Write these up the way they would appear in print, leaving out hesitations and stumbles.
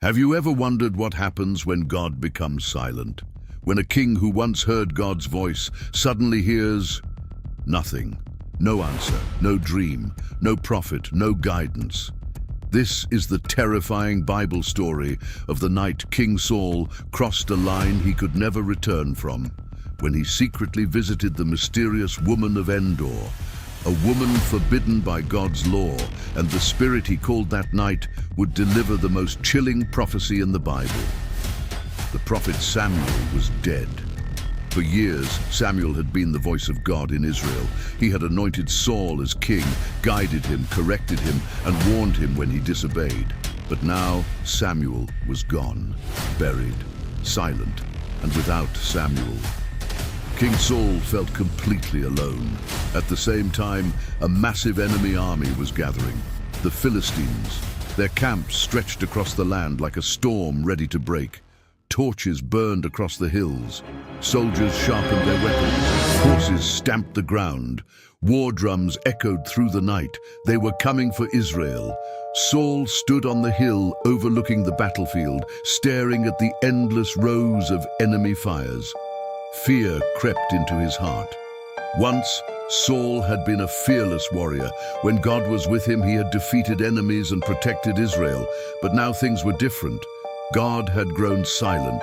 Have you ever wondered what happens when God becomes silent? When a king who once heard God's voice suddenly hears nothing, no answer, no dream, no prophet, no guidance. This is the terrifying Bible story of the night King Saul crossed a line he could never return from, when he secretly visited the mysterious Woman of Endor, a woman forbidden by God's law, and the spirit he called that night would deliver the most chilling prophecy in the Bible. The prophet Samuel was dead. For years, Samuel had been the voice of God in Israel. He had anointed Saul as king, guided him, corrected him, and warned him when he disobeyed. But now, Samuel was gone, buried, silent, and without Samuel. King Saul felt completely alone. At the same time, a massive enemy army was gathering, the Philistines. Their camps stretched across the land like a storm ready to break. Torches burned across the hills. Soldiers sharpened their weapons. Horses stamped the ground. War drums echoed through the night. They were coming for Israel. Saul stood on the hill overlooking the battlefield, staring at the endless rows of enemy fires. Fear crept into his heart. Once, Saul had been a fearless warrior. When God was with him, he had defeated enemies and protected Israel. But now things were different. God had grown silent.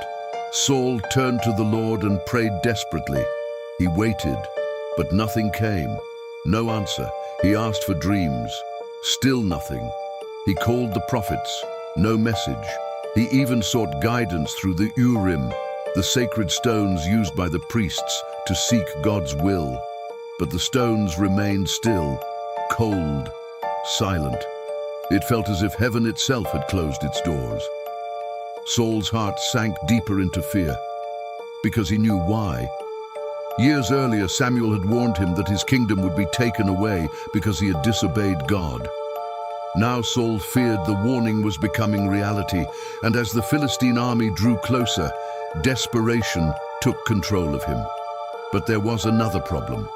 Saul turned to the Lord and prayed desperately. He waited, but nothing came. No answer. He asked for dreams. Still nothing. He called the prophets. No message. He even sought guidance through the Urim, the sacred stones used by the priests to seek God's will. But the stones remained still, cold, silent. It felt as if heaven itself had closed its doors. Saul's heart sank deeper into fear, because he knew why. Years earlier, Samuel had warned him that his kingdom would be taken away because he had disobeyed God. Now Saul feared the warning was becoming reality, and as the Philistine army drew closer, desperation took control of him. But there was another problem.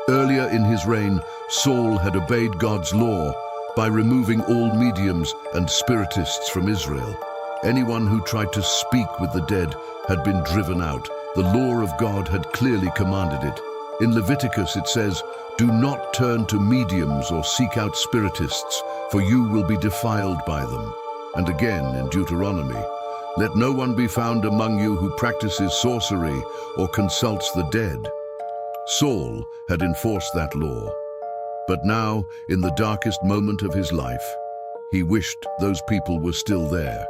Earlier in his reign, Saul had obeyed God's law by removing all mediums and spiritists from Israel. Anyone who tried to speak with the dead had been driven out. The law of God had clearly commanded it. In Leviticus it says, "Do not turn to mediums or seek out spiritists, for you will be defiled by them." And again in Deuteronomy, "Let no one be found among you who practices sorcery or consults the dead." Saul had enforced that law. But now, in the darkest moment of his life, he wished those people were still there,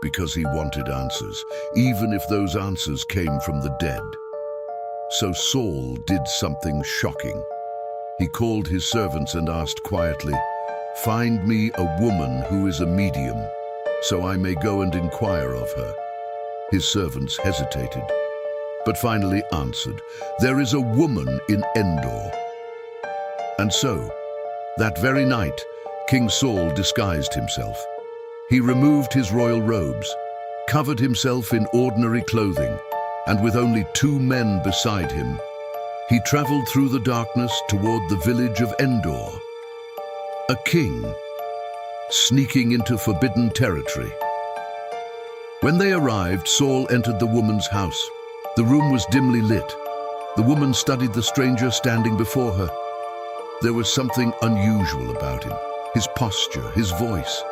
because he wanted answers, even if those answers came from the dead. So Saul did something shocking. He called his servants and asked quietly, "Find me a woman who is a medium, so I may go and inquire of her." His servants hesitated, but finally answered, "There is a woman in Endor." And so, that very night, King Saul disguised himself. He removed his royal robes, covered himself in ordinary clothing, and with only 2 men beside him, he traveled through the darkness toward the village of Endor. A king, sneaking into forbidden territory. When they arrived, Saul entered the woman's house. The room was dimly lit. The woman studied the stranger standing before her. There was something unusual about him, his posture, his voice.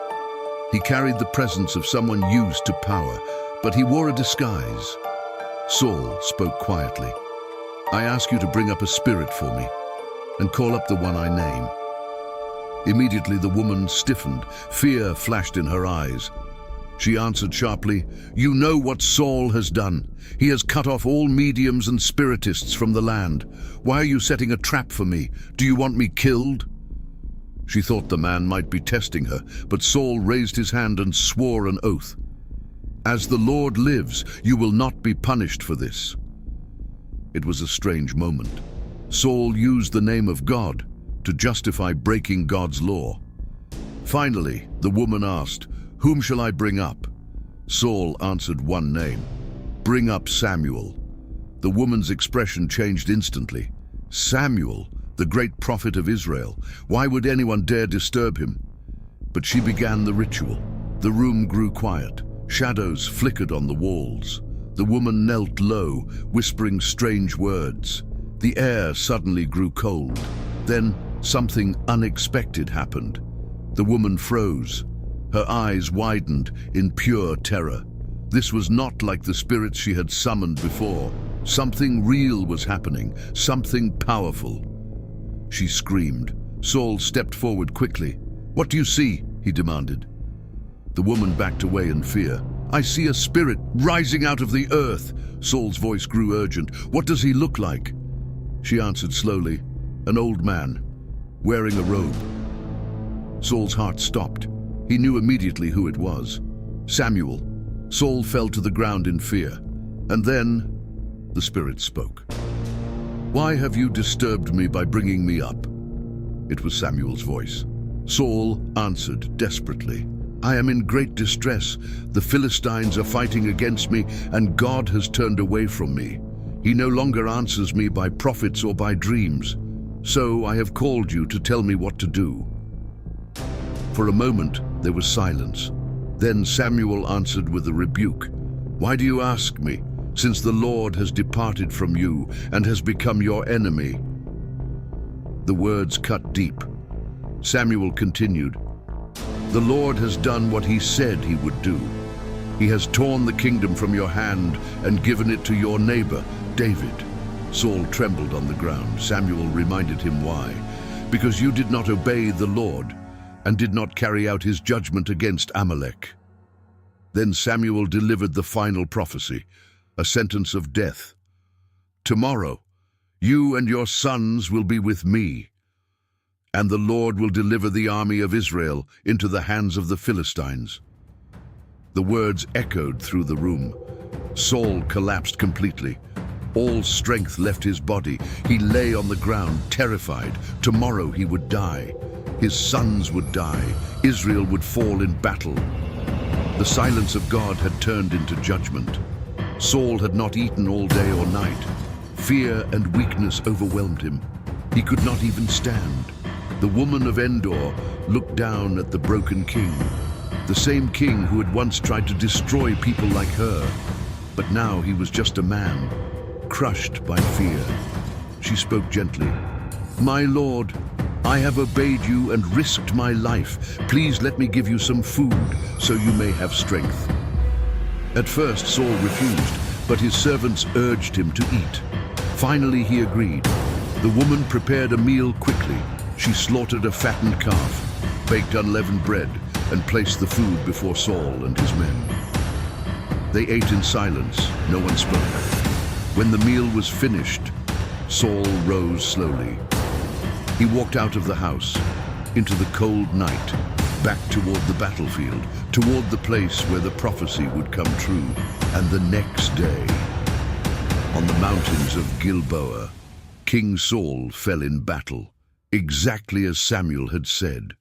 He carried the presence of someone used to power, but he wore a disguise. Saul spoke quietly. "I ask you to bring up a spirit for me, and call up the one I name." Immediately the woman stiffened. Fear flashed in her eyes. She answered sharply, "You know what Saul has done. He has cut off all mediums and spiritists from the land. Why are you setting a trap for me? Do you want me killed?" She thought the man might be testing her, but Saul raised his hand and swore an oath. "As the Lord lives, you will not be punished for this." It was a strange moment. Saul used the name of God to justify breaking God's law. Finally, the woman asked, "Whom shall I bring up?" Saul answered one name, "Bring up Samuel." The woman's expression changed instantly. Samuel, the great prophet of Israel. Why would anyone dare disturb him? But she began the ritual. The room grew quiet. Shadows flickered on the walls. The woman knelt low, whispering strange words. The air suddenly grew cold. Then something unexpected happened. The woman froze. Her eyes widened in pure terror. This was not like the spirits she had summoned before. Something real was happening, something powerful. She screamed. Saul stepped forward quickly. "What do you see?" he demanded. The woman backed away in fear. "I see a spirit rising out of the earth." Saul's voice grew urgent. "What does he look like?" She answered slowly. "An old man, wearing a robe." Saul's heart stopped. He knew immediately who it was. Samuel. Saul fell to the ground in fear. And then the spirit spoke. "Why have you disturbed me by bringing me up?" It was Samuel's voice. Saul answered desperately. "I am in great distress. The Philistines are fighting against me, and God has turned away from me. He no longer answers me by prophets or by dreams. So I have called you to tell me what to do." For a moment, there was silence. Then Samuel answered with a rebuke. "Why do you ask me, since the Lord has departed from you and has become your enemy?" The words cut deep. Samuel continued, "The Lord has done what he said he would do. He has torn the kingdom from your hand and given it to your neighbor, David." Saul trembled on the ground. Samuel reminded him why. "Because you did not obey the Lord and did not carry out his judgment against Amalek." Then Samuel delivered the final prophecy, a sentence of death. "Tomorrow, you and your sons will be with me, and the Lord will deliver the army of Israel into the hands of the Philistines." The words echoed through the room. Saul collapsed completely. All strength left his body. He lay on the ground, terrified. Tomorrow he would die. His sons would die. Israel would fall in battle. The silence of God had turned into judgment. Saul had not eaten all day or night. Fear and weakness overwhelmed him. He could not even stand. The Woman of Endor looked down at the broken king, the same king who had once tried to destroy people like her. But now he was just a man, crushed by fear. She spoke gently. "My lord, I have obeyed you and risked my life. Please let me give you some food so you may have strength." At first Saul refused, but his servants urged him to eat. Finally he agreed. The woman prepared a meal quickly. She slaughtered a fattened calf, baked unleavened bread, and placed the food before Saul and his men. They ate in silence. No one spoke. When the meal was finished, Saul rose slowly. He walked out of the house, into the cold night, back toward the battlefield, toward the place where the prophecy would come true. And the next day, on the mountains of Gilboa, King Saul fell in battle, exactly as Samuel had said.